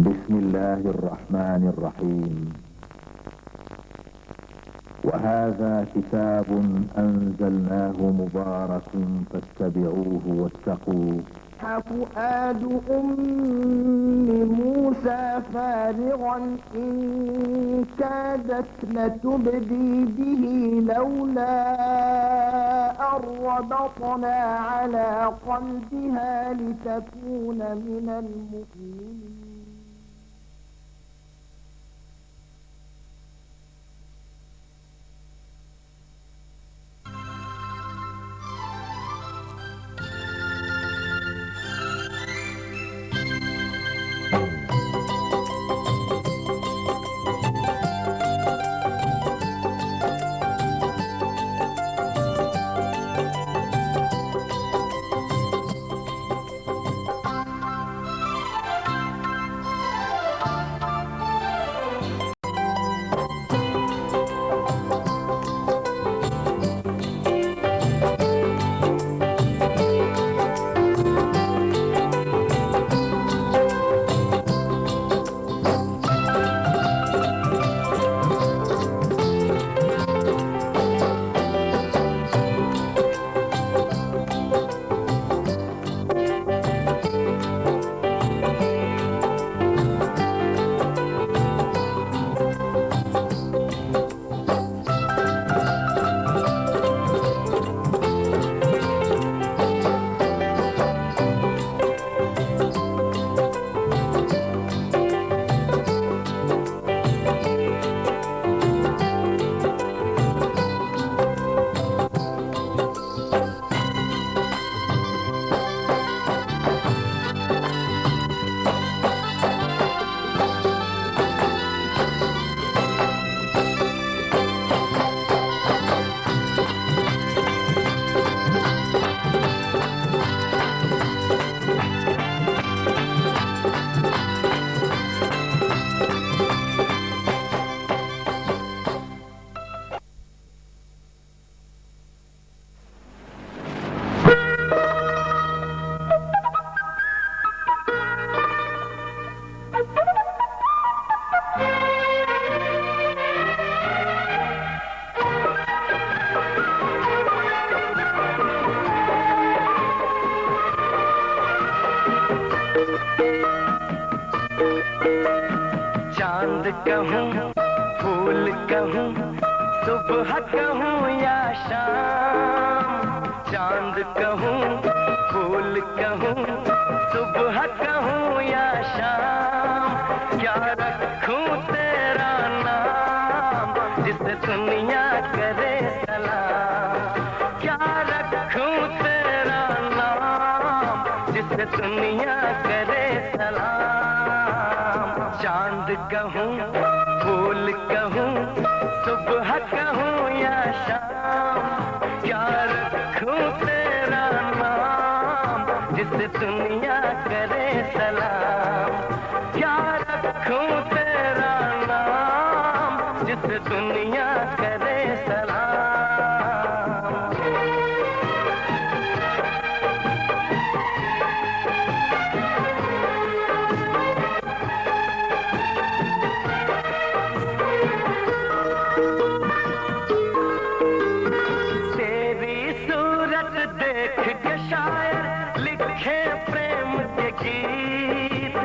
بسم الله الرحمن الرحيم. وهذا كتاب أنزلناه مبارك فاتبعوه واتقوا. فؤاد أم موسى فارغا إن كادت لتبدي به لولا أن ربطنا على قلبها لتكون من المؤمنين. चांद कहूँ फूल कहूँ सुबह कहूँ या शाम, चांद कहूँ फूल कहूँ सुबह कहूँ या शाम, क्या रखूँ तेरा नाम जिसे दुनिया करे सलाम, क्या रखूँ तेरा नाम जिसे दुनिया करे सलाम। चांद कहूँ फूल कहूँ सुबह कहूँ या शाम, क्या रखूँ तेरा नाम जिसे दुनिया करे सलाम, क्या रखूँ तेरा नाम जिसे दुनिया करे सलाम। देख के शायर लिखे प्रेम के गीत,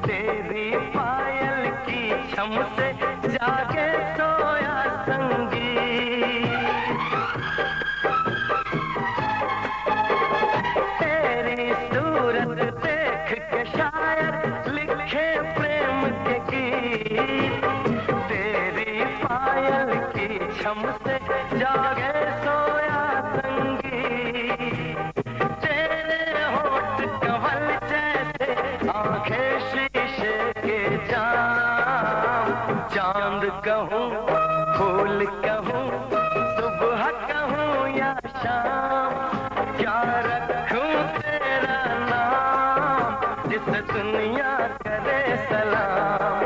तेरी पायल की छम से जागे सोया संगीत, तेरी सूरत देख के शायर लिखे प्रेम के गीत, तेरी पायल की छम से जागे सोया आंखें शीशे के जाम, चांद कहूँ फूल कहूँ सुबह कहूँ या शाम, क्या रखूँ तेरा नाम जिसे दुनिया करे सलाम,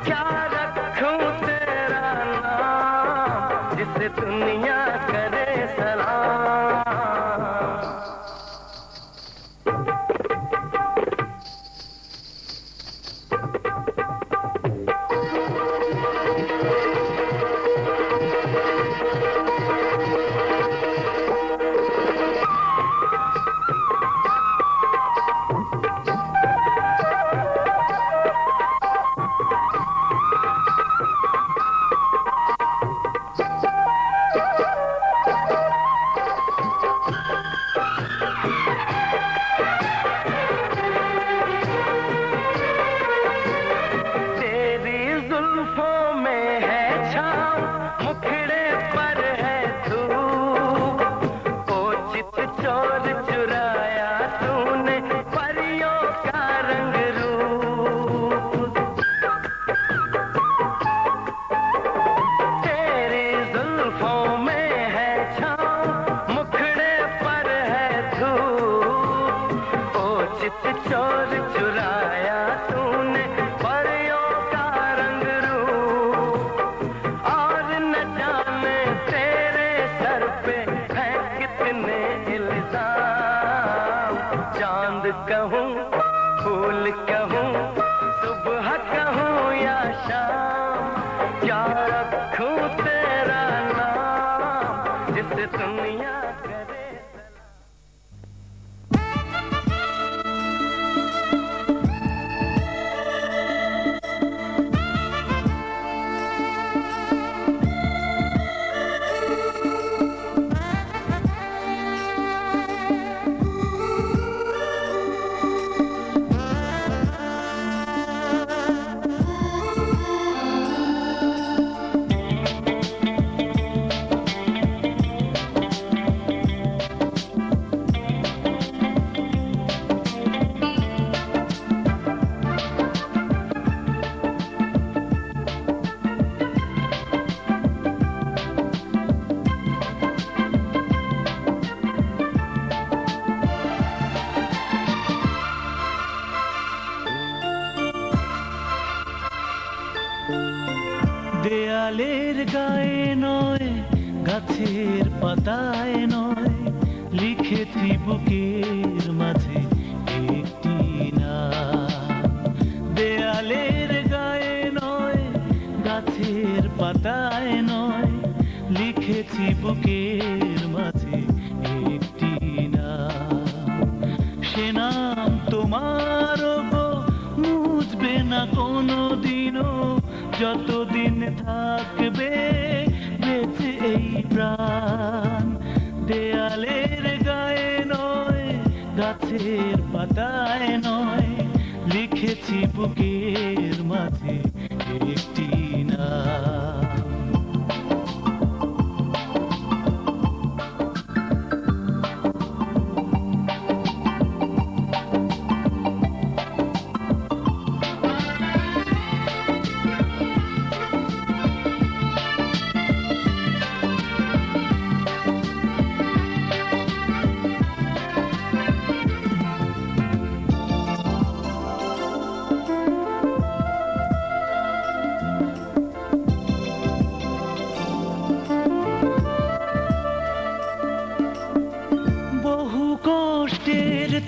क्या रखूँ तेरा नाम जिसे दुनिया करे सलाम। क्या रखूं तेरा नाम जिससे दुनिया करे। দেয়ালের গায়ে নয় গাছের পাতায় নয় লিখেছি বুকের মাঝে একটি নাম। দেয়ালের গায়ে নয় গাছের পাতায় নয় লিখেছি বুকের মাঝে একটি নাম। সে নাম তোমার গো মুছবে না কোনো দিনও যতদিন থাকবে বেঁচে এই প্রাণ। দেয়ালের গায়ে নয় গাছের পাতায় নয় লিখেছি বুকের মাঝে একটি নাম।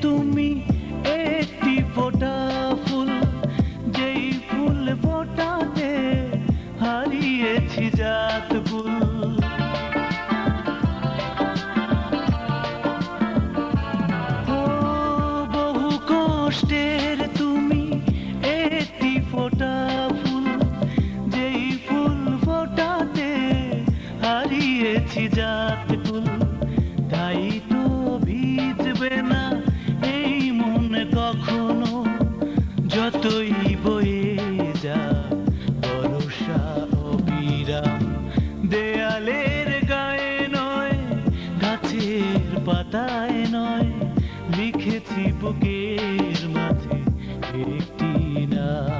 তুমি একটি ফোঁটা ফুল যেই ফুল ফোটাতে হারিয়েছি জাত ফুল। ও বহু কষ্টের তুমি একটি ফোঁটা ফুল যেই ফুল ফোটাতে হারিয়েছি জাত ফুল। তাই তো ভিজবে না এই মন কখনো যতই বয়ে যা বর্ষা অবিরাম। দেয়ালের গায়ে নয় গাছের পাতায় নয় লিখেছি বুকের মাঝে একটি নাম।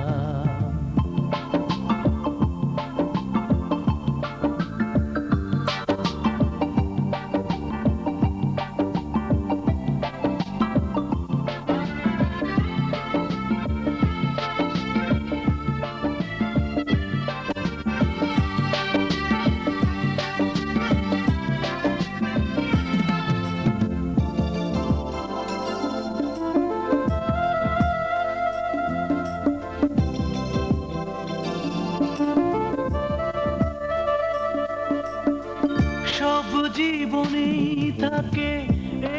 সব জীবনেই থাকে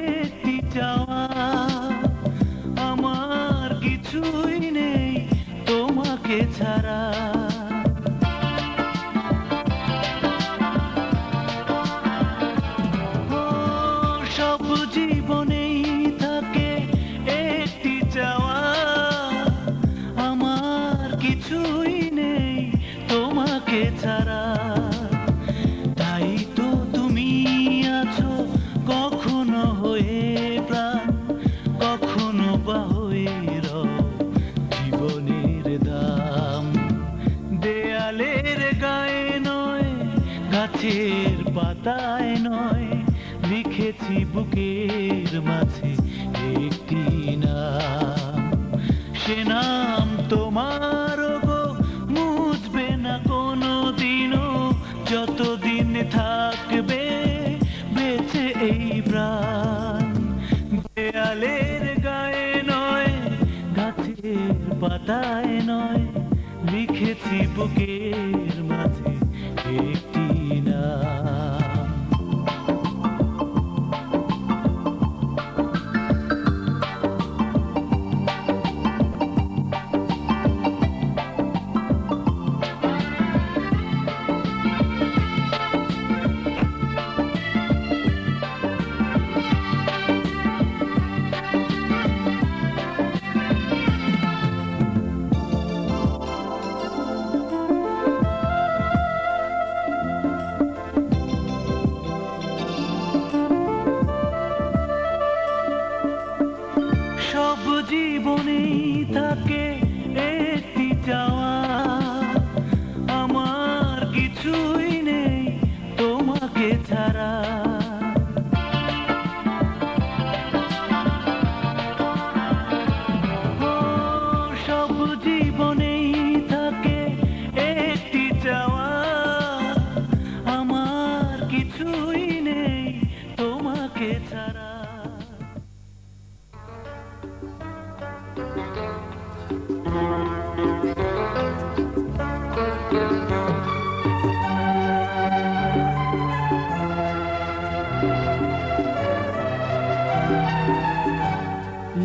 একটি চাওয়া, আমার কিছুই নেই তোমাকে ছাড়া। সব জীবনেই থাকে একটি চাওয়া, আমার কিছুই নেই তোমাকে ছাড়া। তাই তো তুমি আছো কখনো হয়ে প্রাণ, কখনো বা হয়ে রও জীবনের দাম। দেয়ালের গায়ে নয় গাছের পাতায় নয় লিখেছি বুকের মাঝে একটি নাম। সে নাম তোমার গো মুছবে না কোনো দিনও যতদিন থাকবে বেঁচে এই প্রাণ। দেয়ালের গায়ে নয় গাছের পাতায় নয় লিখেছি রেখেছি বুকের মাঝে একটি নাম। সব জীবনেই থাকে একটি চাওয়া, আমার কিছুই নেই তোমাকে ছাড়া। ও, সব জীবনেই থাকে একটি চাওয়া, আমার কিছুই নেই তোমাকে ছাড়া।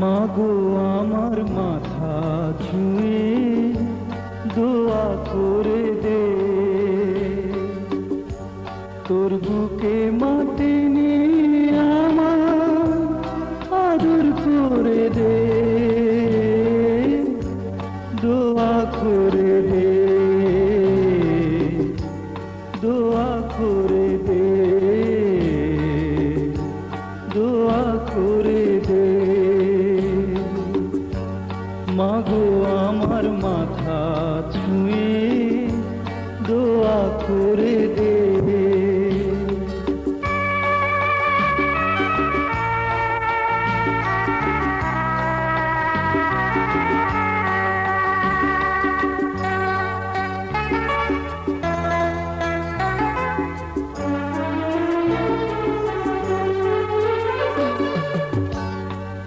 মাগো আমার মাথা ছুঁয়ে দোয়া করে দে, তোর বুকে মাটি নিয়ে আমার আদর করে দে, দোয়া করে দে, দোয়া করে দে, দোয়া করে দে। মাগো আমার মাথা ছুঁয়ে দোয়া করে দে।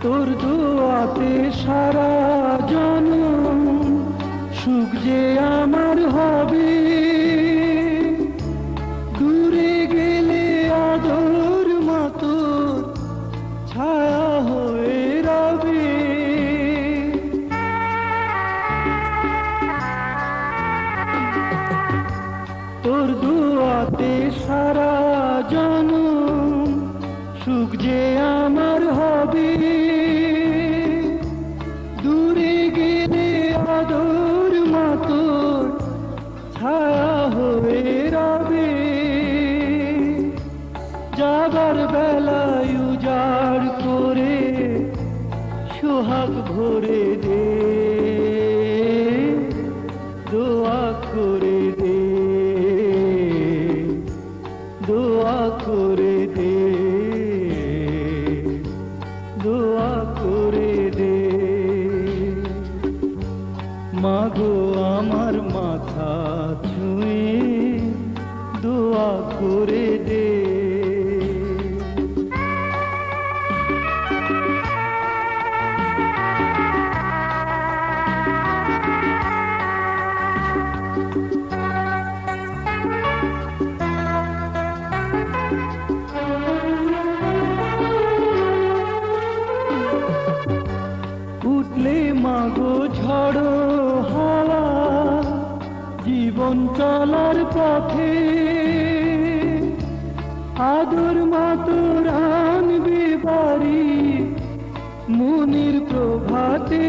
তোর দোয়াতে সারা জনম সুখ যে আমার হবে, দূরে গেলে আদর মতো ছায়া হয়ে রবে। তোর দোয়াতে সারা জনম সুখ যে আমার হবে, দূরে গেলে আদর মতো ছায়া হয়ে রবে। যাবার বেলায় উজাড় করে সোহাগ ভরে দে, দোয়া করে দে, দোয়া করে দে, দোয়া করে দে। মাগো আমার মাথা ছুঁয়ে দোয়া করে দে। উঠলে মাগো ঝড়ো হাওয়া জীবন চলার পথে, আদর মাতোর আনবে বাড়ি মুনির প্রভাতে।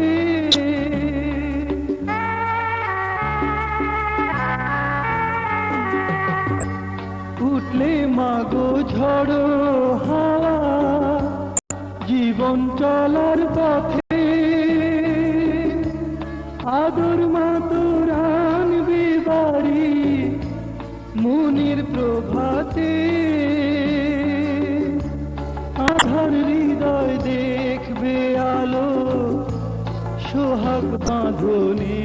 উঠলে মাগো ঝড়ো হাওয়া জীবন চলার পথে, আদর মাতোর আনবে বাড়ি মুনির প্রভাতে। আধার হৃদয় দেখবে আলো সোহাগ বাঁধনে,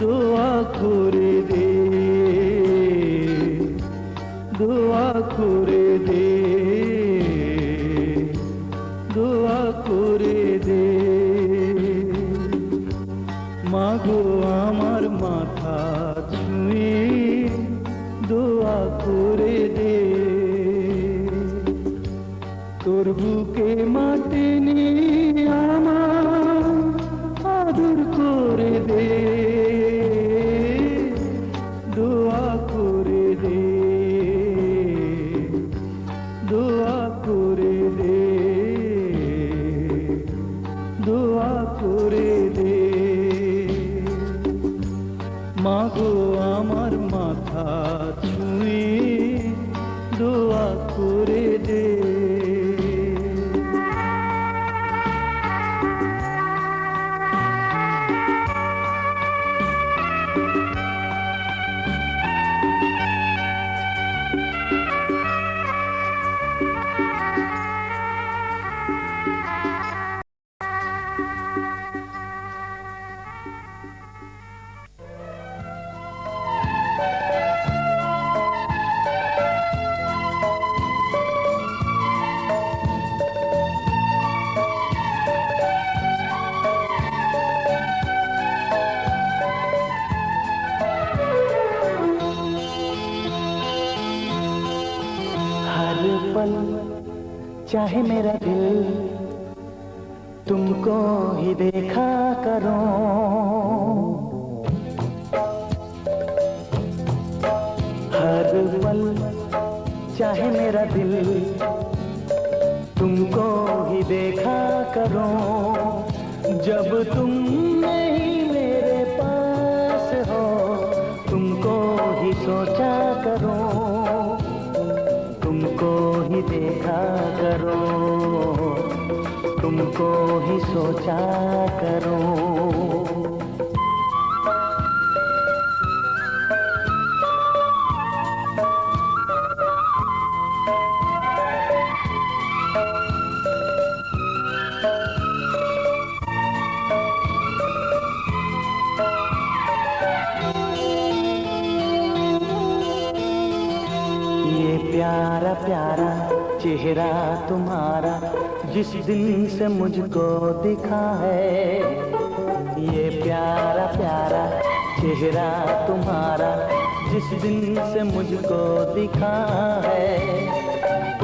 দোয়া করে দে, দোয়া করে দে, দোয়া করে দে। মাগো মাথা ছুঁয়ে দোয়া করে দে, তোর বুকে মাটি নিয়ে আমার আদর করে দে, দোয়া করে দে, দোয়া করে দে, দোয়া করে দে। মাগো আমার মাথা ছুঁয়ে দোয়া করে দে। पल चाहे मेरा दिल तुमको ही देखा करो, हर पल चाहे मेरा दिल तुमको ही देखा करो, जब तुम नहीं मेरे पास हो तुमको ही सोचा करो, तुमको ही देखा करो, तुमको ही सोचा करो। ये प्यारा प्यारा चेहरा तुम्हारा जिस दिन से मुझको दिखा है, ये प्यारा प्यारा चेहरा तुम्हारा जिस दिन से मुझको दिखा है,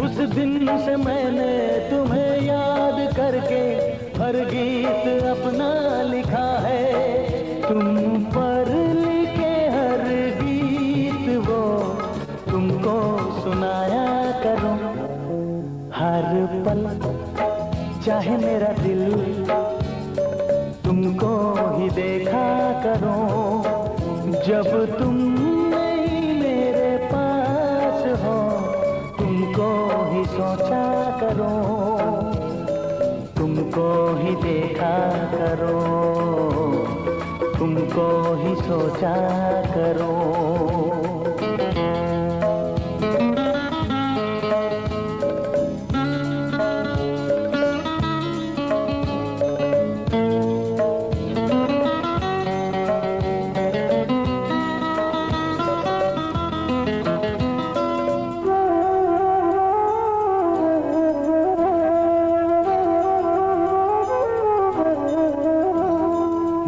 उस दिन से मैंने तुम्हें याद करके हर गीत अपना लिखा है, तुम पर लिखे हर गीत वो तुमको सुनाया करो, हर पल चाहे मेरा दिल तुमको ही देखा करो, जब तुम नहीं मेरे पास हो तुमको ही सोचा करो, तुमको ही देखा करो, तुमको ही सोचा करो।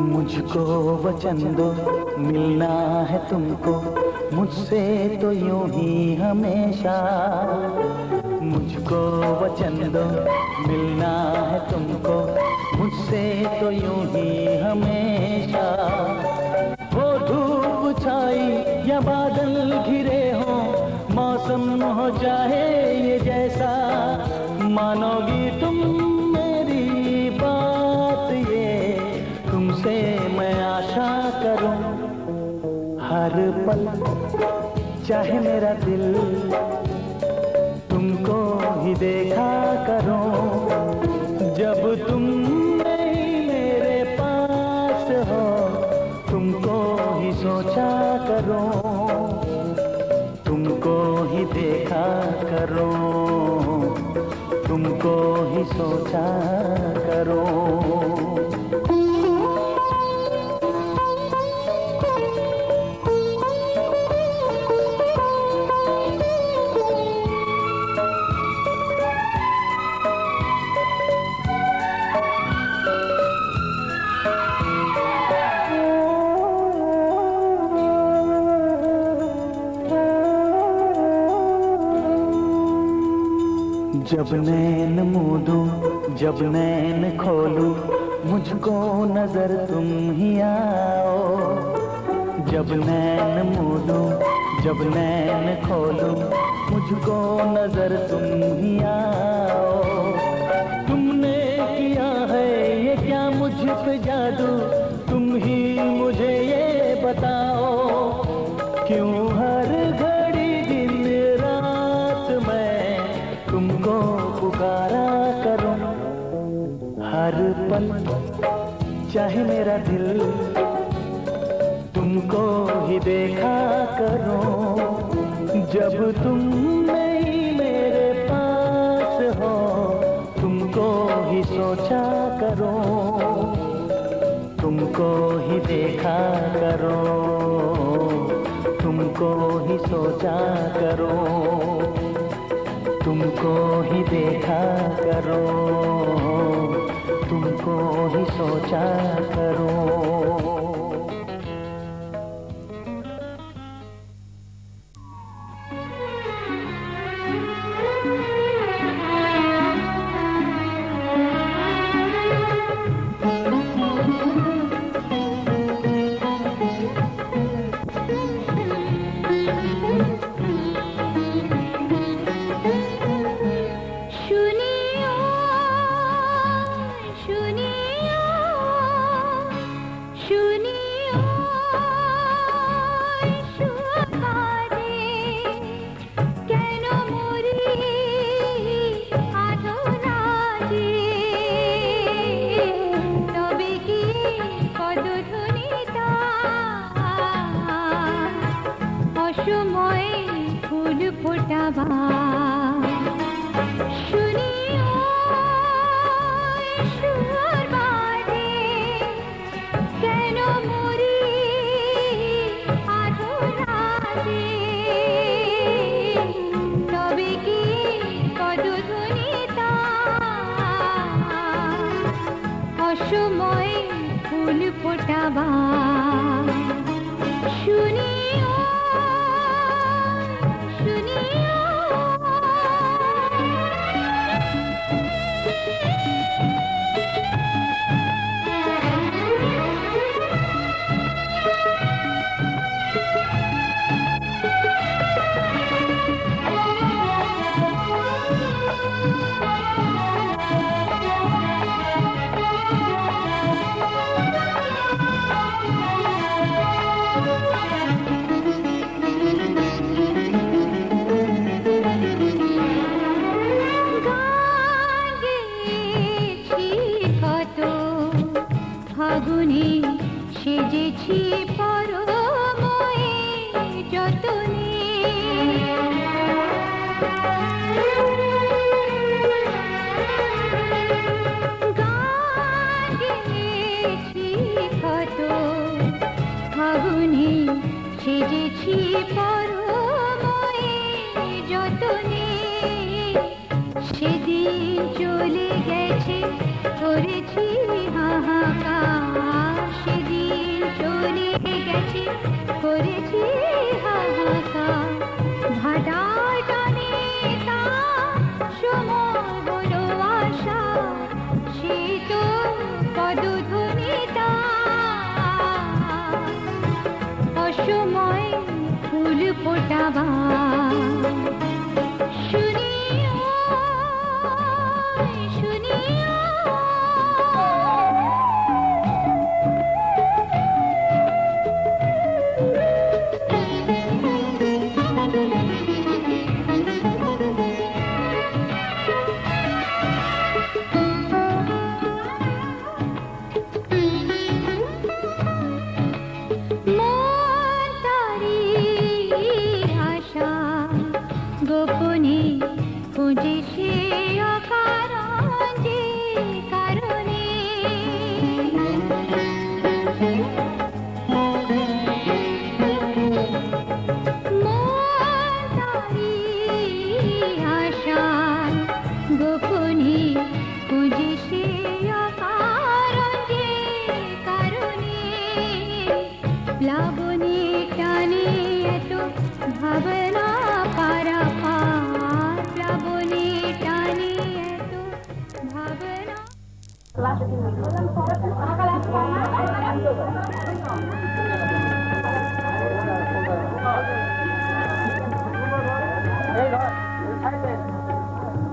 मुझको वचन दो मिलना है तुमको मुझसे तो यूं ही हमेशा, मुझको वचन दो मिलना है तुमको मुझसे तो यूं ही हमेशा, वो धूप छाई या बादल घिरे हो मौसम हो जाए ये जैसा, मानोगी तुम मेरी बात ये तुमसे मैं आशा करूं, हर पल चाहे मेरा दिल तुमको ही देखा करो, जब तुम नहीं मेरे पास हो तुमको ही सोचा करो, तुमको ही देखा करो, तुमको ही सोचा करो। जब नैन मूंदूं जब नैन खोलूं मुझको नजर तुम ही आओ। जब नैन मूंदूं जब नैन खोलूं मुझको नजर तुम ही आओ। तुमने किया है ये क्या मुझ पे जादू, तुम ही मुझे ये बताओ। क्यों हर घड़ी दिन रात मैं तुमको पुकारा करूं। हर पल चाहे मेरा दिल तुमको ही देखा करो। जब तुम नहीं मेरे पास हो तुमको ही सोचा करो। तुमको ही देखा करो, तुमको ही सोचा करो। तुमको ही देखा करो, तुमको ही सोचा करो।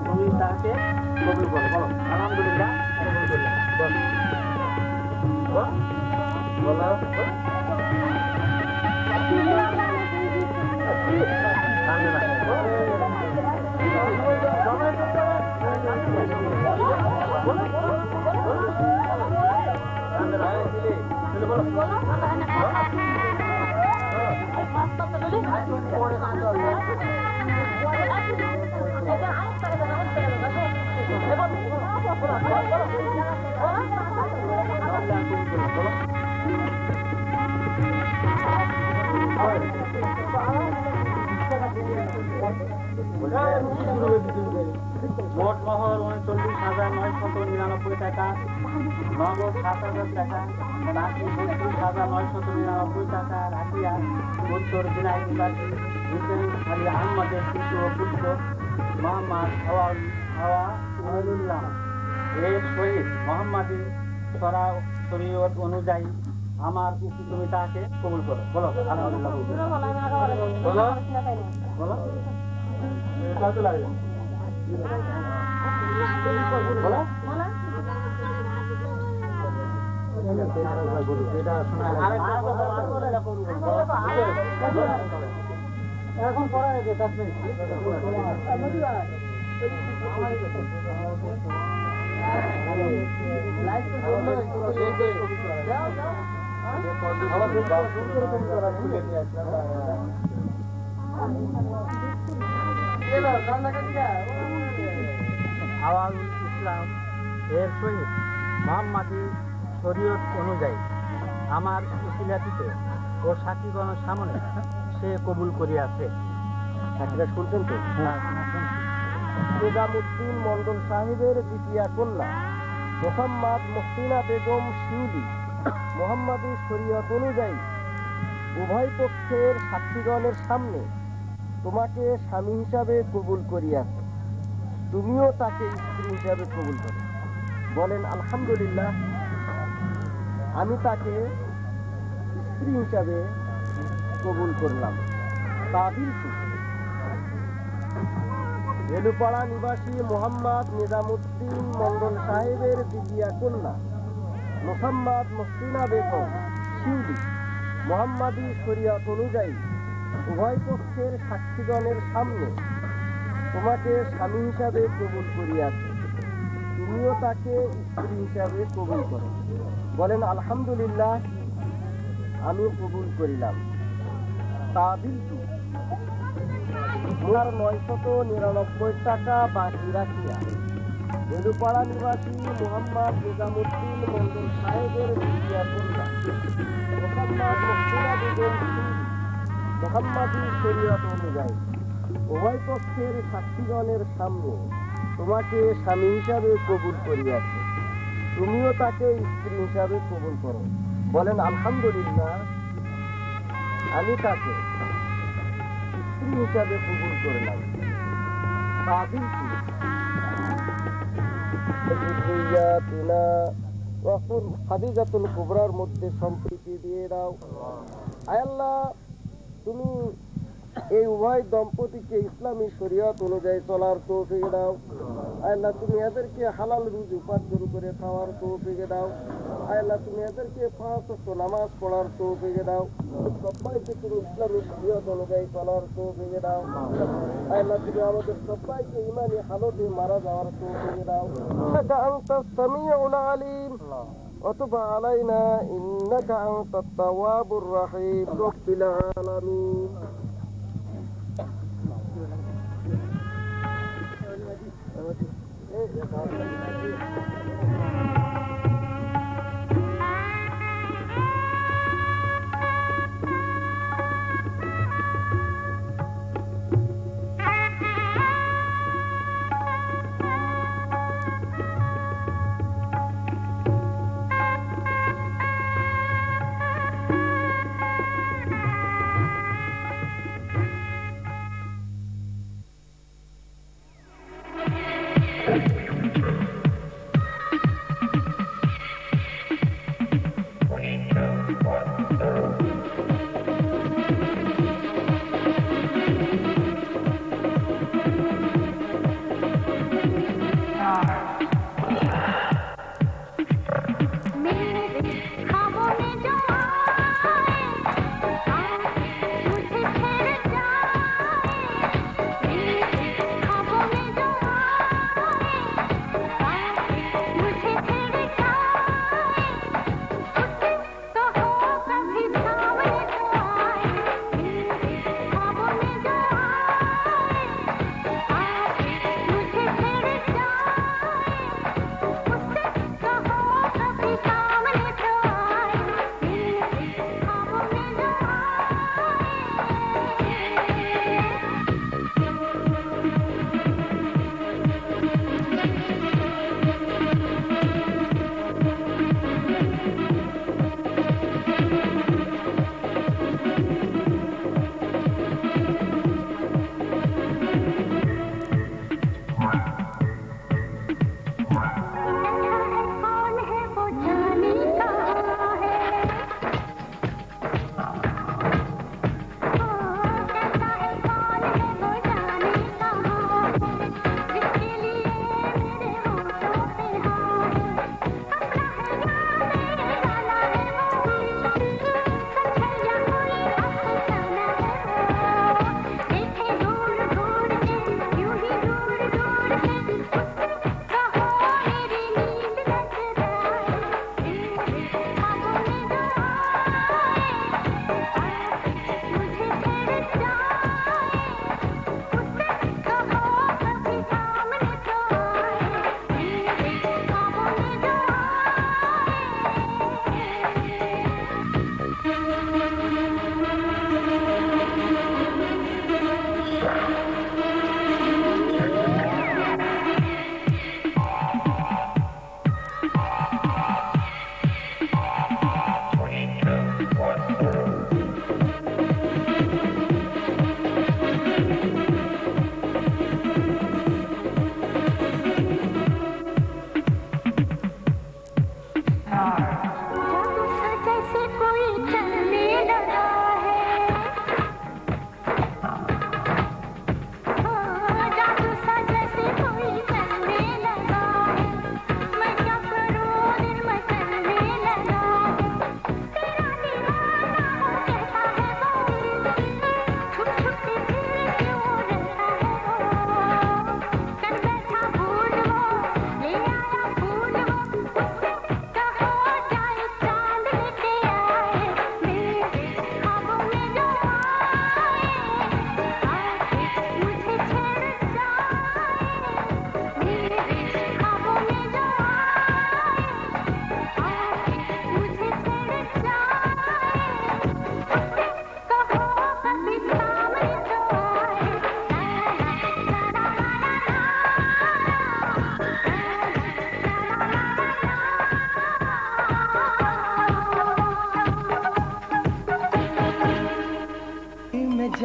তুমি তাকে কবুল করো, বলো আলহামদুলিল্লাহ কবুল করলাম, বলো মোট মহর 39,999 টাকা, নগদ 7,000 টাকা, বাকি 32,999 টাকা রাখিয়া উত্তর দিনাজপুর হুসেন আলী আহমদের শিশু ও পুত্র মোহাম্মদ আওয়ালুল্লাহ এর সহিত মোহাম্মদী শরীয়ত অনুযায়ী আমার তুমি তাকে কবুল করো, বলো আলহামদুলিল্লাহ, বলো বলো কত লাগে বলো এখন পড়া হয়েছে 10 মিনিট আওয়ালুল ইসলাম এর সহিত মোহাম্মদী শরীয়ত অনুযায়ী আমার উসিলাতিতে ও সাথীগণের সামনে সে কবুল করিয়াছে। সাথীরা শুনছেন তো? নিজামুদ্দিন মন্ডল সাহেবের দ্বিতীয় কন্যা মোহাম্মদ মুহসিনা বেগম শিউলি মোহাম্মদী শরীয়ত অনুযায়ী উভয় পক্ষের সাক্ষীগণের সামনে তোমাকে স্বামী হিসাবে কবুল করিয়াছে, তুমিও তাকে স্ত্রী হিসাবে কবুল করো। বলেন আলহামদুলিল্লাহ, আমি তাকে স্ত্রী হিসাবে কবুল করলাম। তাবিল রেলুপাড়া নিবাসী মোহাম্মদ নিজামুদ্দিন মন্ডল সাহেবের দ্বিতীয় কন্যা মোহাম্মদ মুহসিনা বেগম শিউলি মোহাম্মদী শরীয়ত অনুযায়ী উভয় পক্ষের সাক্ষীগণের সামনে তোমাকে স্বামী হিসাবে কবুল করিয়াছে, তুমিও তাকে স্ত্রী হিসাবে কবুল করো। বলেন আলহামদুলিল্লাহ, আমি কবুল করিলাম। তাবিল 999 টাকা বাকি রাখিয়া রেলুপাড়া নিবাসী মোহাম্মদ নিজামুদ্দিন মন্ডল সাহেবের দ্বিতীয় কন্যা মোহাম্মদ মুহসিনা বেগম মোহাম্মদী শরীয়ত অনুযায়ী উভয় পক্ষের সাক্ষীগণের সামনে তোমাকে স্বামী হিসাবে কবুল করিয়াছে, তুমিও তাকে স্ত্রী হিসাবে কবুল করো। বলেন আলহামদুলিল্লাহ, আমি তাকে স্ত্রী হিসাবে কবুল করলাম। খাদিজাতুল কুবরার মধ্যে সম্প্রীতি দিয়ে দাও। আয় আল্লাহ, তুমি এই উভয় দম্পতিকে ইসলামী শরীয়ত অনুযায়ী চলার তৌফিক দাও। আল্লাহ, তুমি এদেরকে হালাল রুজি উপার্জন করে খাওয়ার তৌফিক দাও। আল্লাহ, তুমি এদেরকে 5 ওয়াক্ত নামাজ পড়ার তৌফিক দাও। সবাইকে তুমি ইসলামী শরীয়ত অনুযায়ী চলার তৌফিক দাও। আল্লাহ, তুমি আমাদের সবাইকে ইমানি হালতে মারা যাওয়ার তৌফিক দাও। আনতাস সামিউল আলিম وتب علينا إنك أنت التواب الرحيم رب العالمين.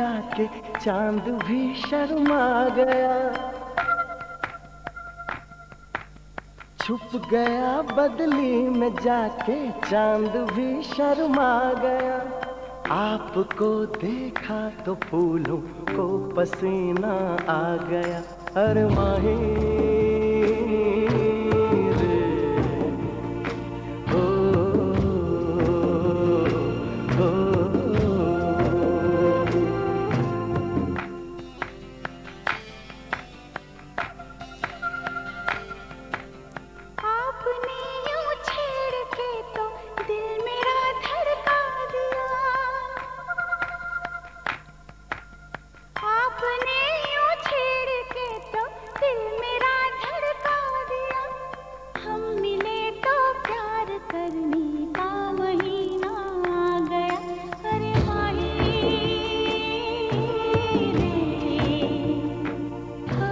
जाके चांद भी शर्मा गया, छुप गया बदली में जाके चांद भी शर्मा गया। आपको देखा तो फूलों को पसीना आ गया। अरे माही रे, ओ, ओ, आपने यूं छेड़ के तो दिल मेरा धड़का दिया, आपने यूं छेड़ के तो दिल मेरा धड़का दिया। हम मिले तो प्यार करने का महीना आ गया। अरे माही रे, हो,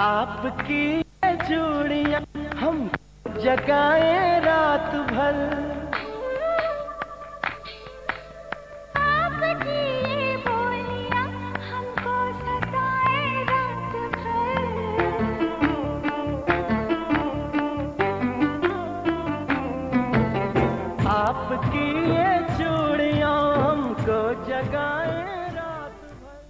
आपकी ये चूड़ियां हम जगाए रात भर, आपकी ये बोलियां हमको सताए रात भर। आपकी ये चूड़ियां हमको जगाए रात भर।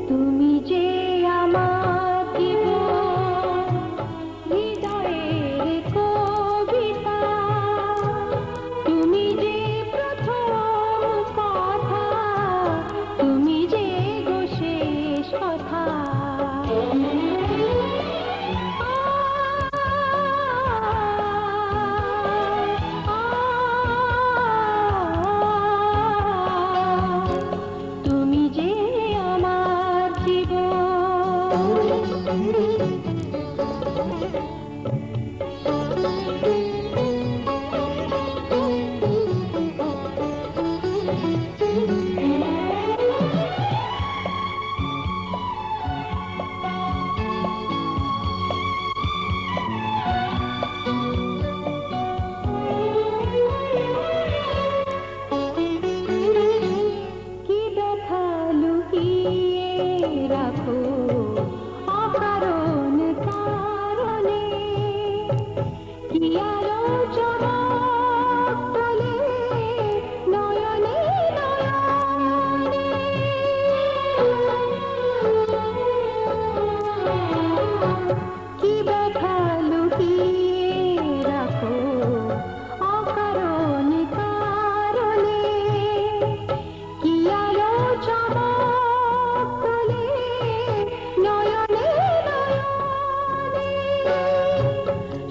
তুমি যে আমার জীবন, হৃদয়ের কবিতা, তুমি যে প্রথম কথা, তুমি যে গো শেষ কথা। তুমি যে আমার কি ব্যথা লুকিয়ে রাখো অকারণ কারণে, কি আলোচনা বলে নয়নে নয়নে। কি ব্যথা লুকিয়ে রাখো অকারণ কারণে, কি আলোচনা বলে নয়নে নয়নে।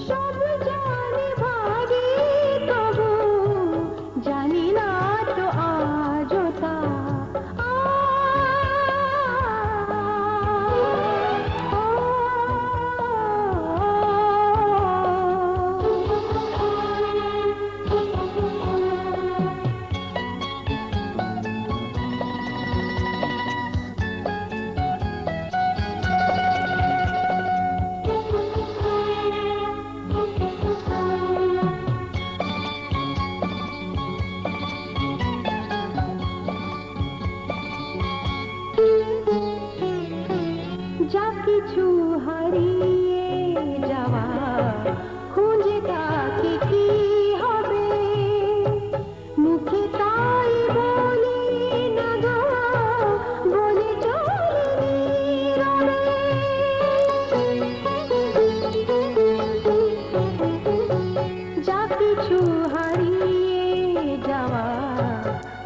সব জানি কিছু হারিয়ে যাওয়া খুঁজে তাকে কি হবে মুখে তাই বলি না গো বলে চলে যা কিছু হারিয়ে যাওয়া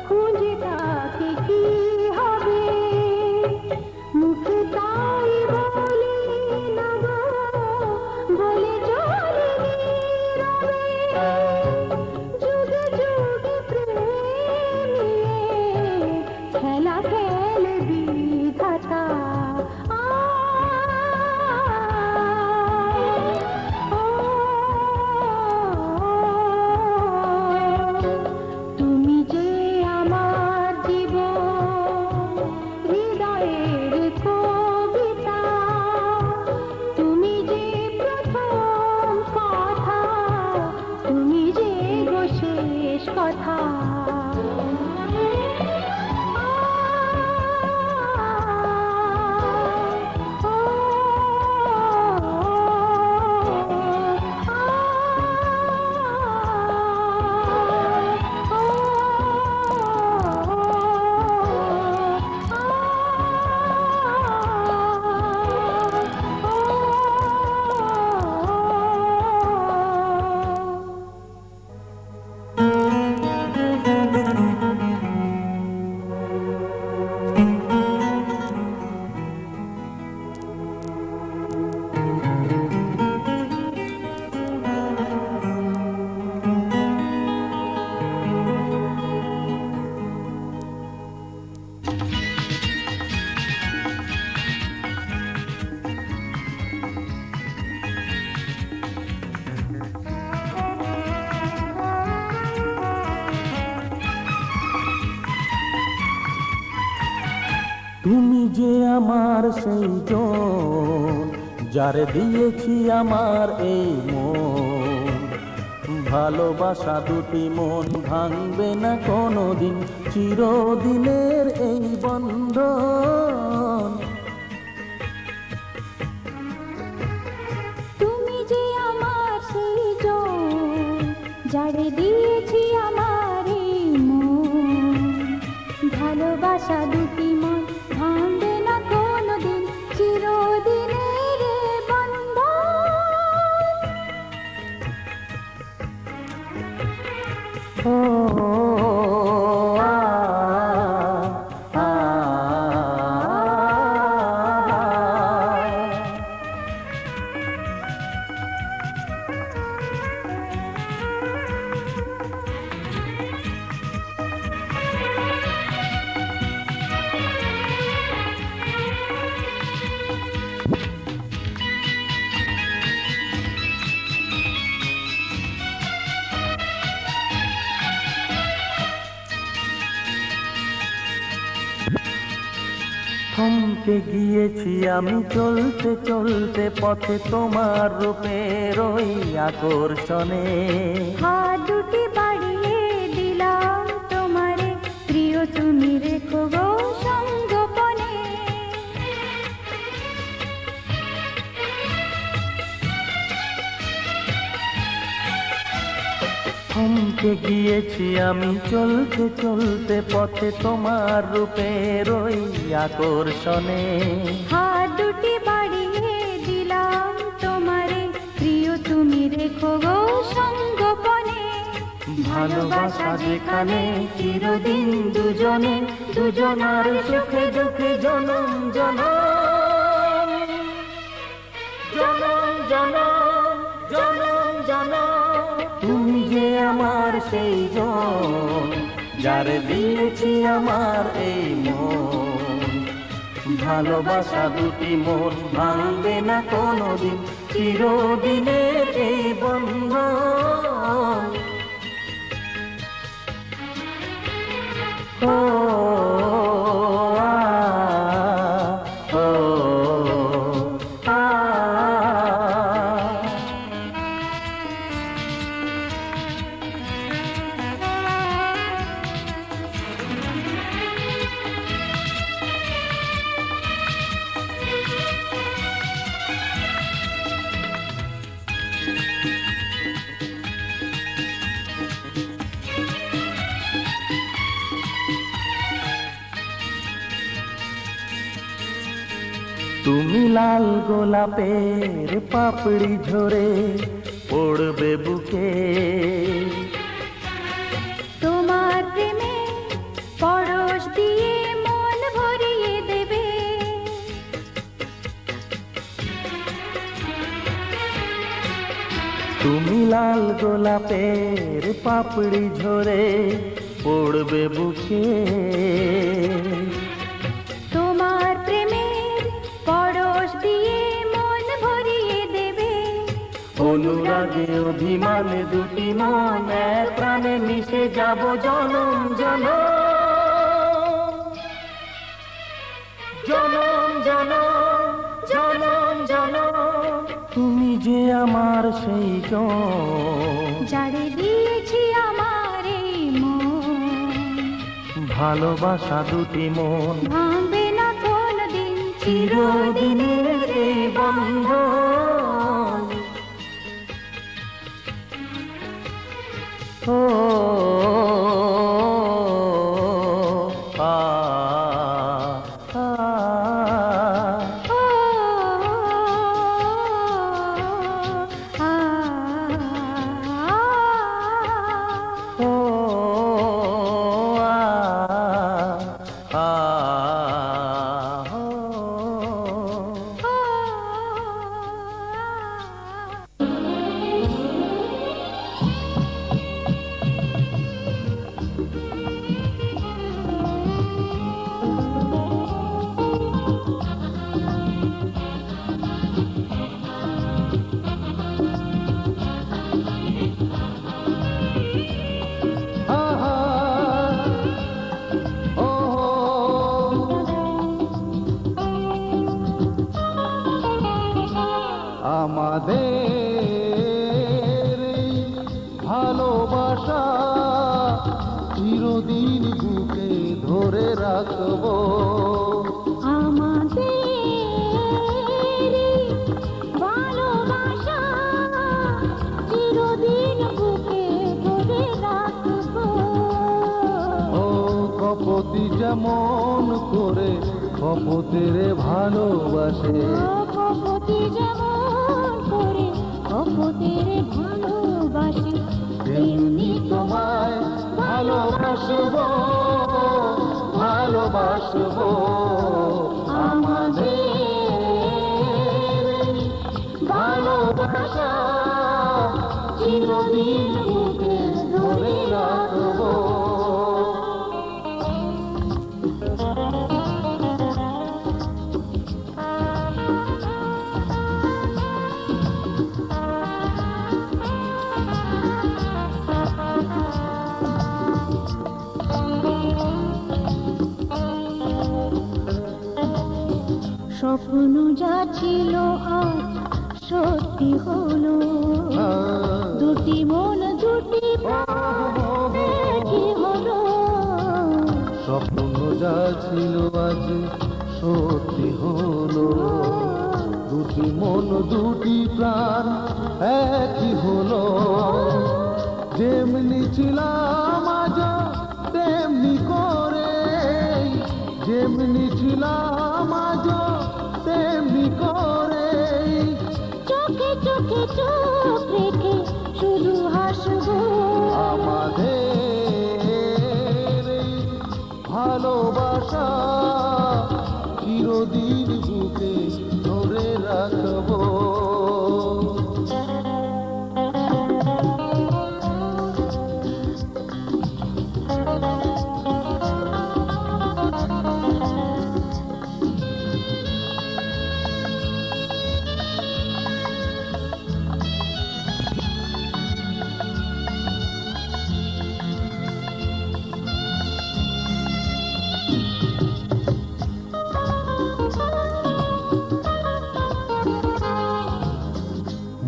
খুঁজে তাকে কি হবে মুখে তাই বলি না গো বলে চলে যুগে যুগে প্রেম নিয়ে খেলা খেলে বিধাতা তুমি যে আমার জীবন হৃদয়ের কবিতা তুমি যে প্রথম কথা তুমি যে গো শেষ কথা তুমি যে আমার সেই জন যারে দিয়েছি আমার এই মন ভালোবাসা দুটি মন ভাঙবে না কোনোদিন চিরদিনের এই বন্ধন তুমি যে আমার সেই জন যারে দিয়েছি আমার এই মন ভালোবাসা দুটি মন ভাঙবে না কোনোদিন চিরদিনের বন্ধন ও আ, আ, আ। থমকে গিয়েছি আমি চলতে চলতে পথে তোমার রূপের ওই আকর্ষণে হাত দুটি বাড়িয়ে দিলাম তোমারে প্রিয় তুমি রেখো গো সঙ্গোপনে থমকে গিয়েছি আমি চলতে চলতে পথে তোমার রূপের ওই আকর্ষণে হাত দুটি বাড়িয়ে দিলাম তোমারে প্রিয় তুমি রেখো গো সঙ্গোপনে ভালোবাসা যেখানে চিরদিন দুজনে দুজনার সুখে দুঃখে জনম জনম জনম জনম জনম জনম তুমি যে আমার সেই জন যারে দিয়েছি আমার এই মন ভালোবাসা দুটি মন ভাঙবে না কোনোদিন চিরদিনের এই বন্ধন ও আ, ও আ। তুমি লাল গোলাপের পাপড়ি ঝরে পড়বে বুকে, তোমার প্রেমে পরশ দিয়ে মন ভরিয়ে দেবে। তুমি লাল গোলাপের পাপড়ি ঝরে পড়বে বুকে, তোমার প্রেমের পরশ দিয়ে মন ভরিয়ে দেবে। অনুরাগে অভিমানে দুটি মন এক প্রাণে মিশে যাব জনম জনম, জনম জনম জনম জনম। তুমি যে আমার সেই জন, যারে দিয়েছি আমার এই মন, ভালোবাসা দুটি মন ভাঙবে না কোনদিন চিরদিনের এই বন্ধন। ও আ আ আমাদের ভালোবাসা চিরদিন বুকে ধরে রাখবো, আমাদের ভালোবাসা চিরদিন বুকে ধরে রাখবো। ও কপতি যেমন করে কপতের ভালোবাসে, কপতি যেমন করে কপতের ভালোবাসে, তেমনি তোমায় ভালোবাসবো, ভালোবাসবো। আমাদের ভালোবাসা চিরদিন বুকে ধরে রাখবো। স্বপ্ন যা ছিল আজ সত্যি হলো, দুটি মন দুটি প্রাণ একই হলো। স্বপ্ন যা ছিল আজ সত্যি হলো, দুটি মন দুটি প্রাণ একই হলো। যেমনি ছিলাম আজ তেমনি করে, যেমনি ছিলাম আজ তেমনি করে। চোখে চোখে চোখ রেখে শুধু হাসবো, আমাদের ভালোবাসা চিরদিন বুকে ধরে রাখবো।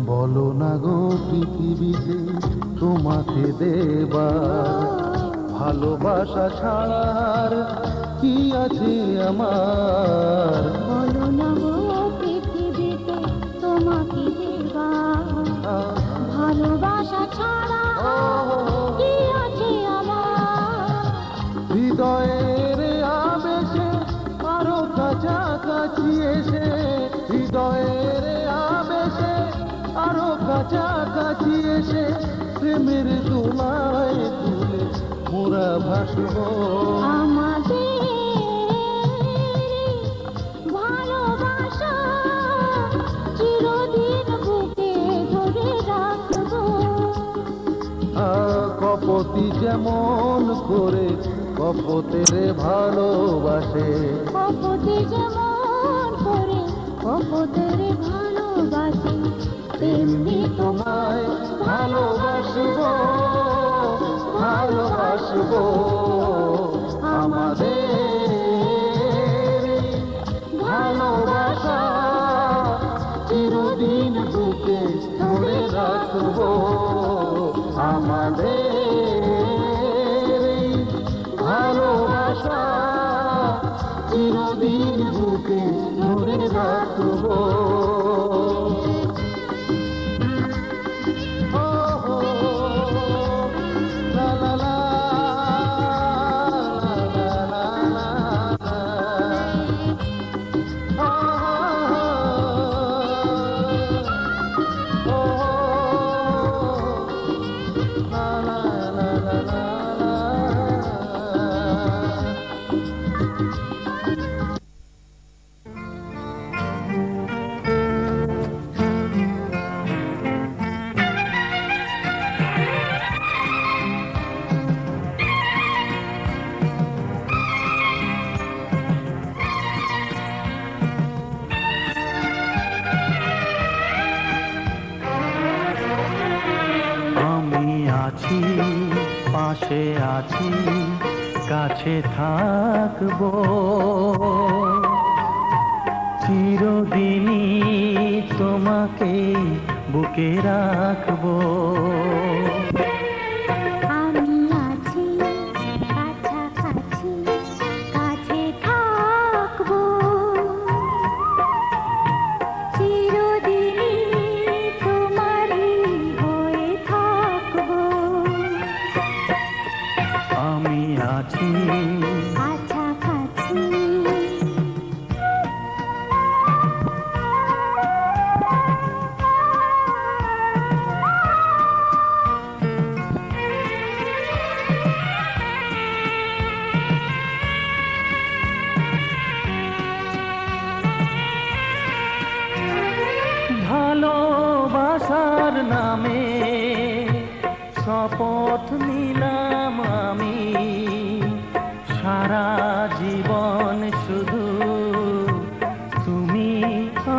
বলো না গো পৃথিবীতে তোমাকে দেবার ভালোবাসা ছাড়ার কি আছে আমার। বলো না গো পৃথিবীতে তোমাকে দেবার ভালোবাসা ছাড়া কি আছে আমার। হৃদয়ের আবেশে আরো কাছে কাছাকাছি এসে হৃদয়ের আবেশে, আরো কাছাকাছি এসে প্রেমের দোলায় তুলে মোরা ভাসব। আমাদের ভালোবাসা চিরদিন বুকে ধরে রাখবো। কপতি যেমন করে কপতের ভালোবাসে, কপতি যেমন করে কপতের ভালোবাসে, তেমনি তোমায় ভালোবাসব, ভালোবাসব। আমাদের ভালোবাসা চিরদিন বুকে ধরে রাখব। আমাদের ভালোবাসা চিরদিন বুকে ধরে রাখব। পাশে আছি, কাছে থাকবো, চিরদিনই তোমাকে বুকে রাখবো। আমি আছি কাছাকাছি, কাছে থাকবো, চিরদিনই তোমারই হয়ে থাকবো। আমি আছি কাছাকাছি। ভালোবাসার নামে শপথ নিলাম আমি, সারা জীবন শুধু তুমি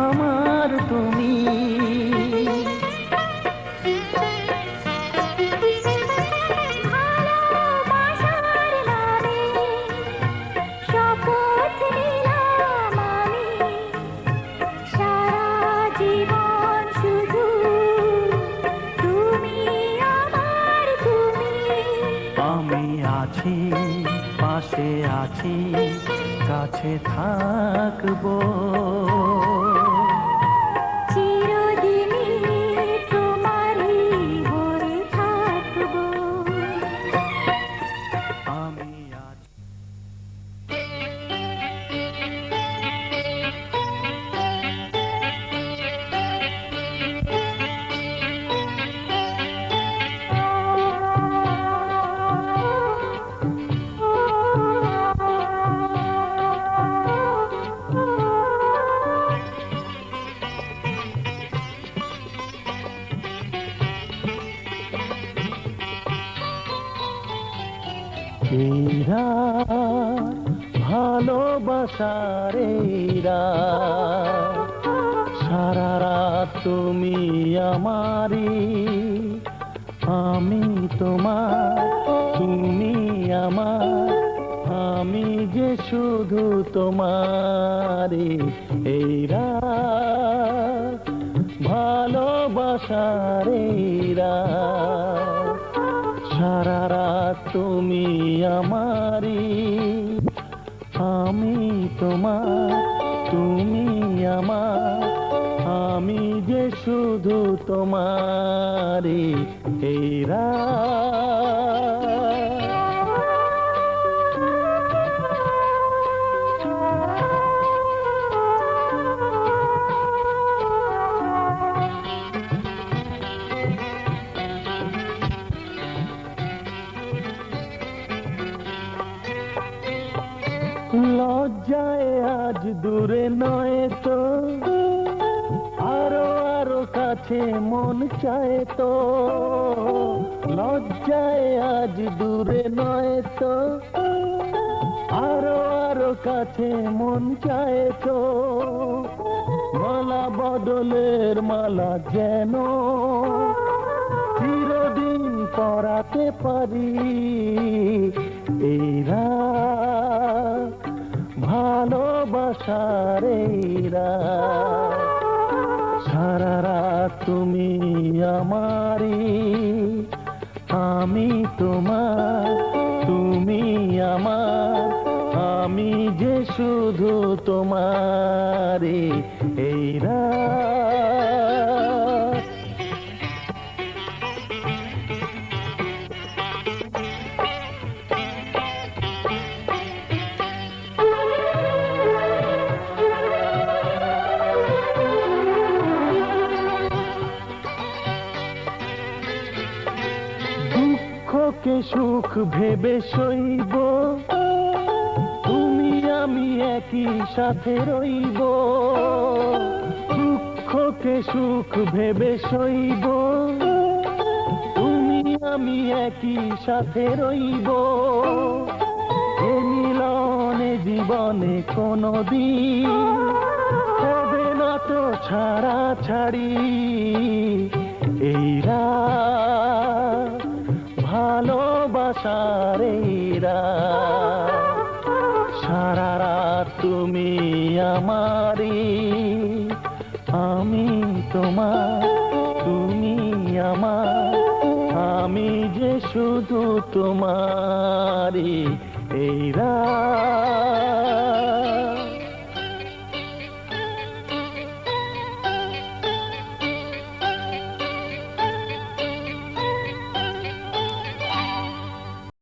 আমার তুমি। আছি পাশে আছি, কাছে থাকবো, চিরদিনই তোমারই হয়ে থাকবো। আমি আছি। এরা ভালোবাসার এরা, সারা রাত তুমি আমারি, আমি তোমার তুমি আমার, আমি যে শুধু তোমারি। এরা ভালোবাসার এরা, সারা রাত তুমি আমারি, আমি তোমার তুমি আমার, আমি যে শুধু তোমারি। এরা আজ দূরে নয় তো, আরো আরো কাছে মন চায় তো। লজ্জায় আজ দূরে নয় তো, আরো আরো কাছে মন চায় তো। মালা বদলের মালা যেন চিরদিন পরাতে পারি। এই রাত ভালোবাসার এই রাত, সারা রাত তুমি আমারি, আমি তোমার, তুমি আমার, আমি যে শুধু তোমারি। এই রাত দুঃখকে সুখ ভেবে সইব, তুমি আমি একই সাথে রইব। দুঃখকে সুখ ভেবে সইব, তুমি আমি একই সাথে রইব। এ মিলনে জীবনে কোনদিন হবে না তো ছাড়া ছাড়ি। এই রাত ভালোবাসার এই রাত, সারা রাত তুমি আমারি, আমি তোমার, তুমি আমার, আমি যে শুধু তোমারি। এই রাত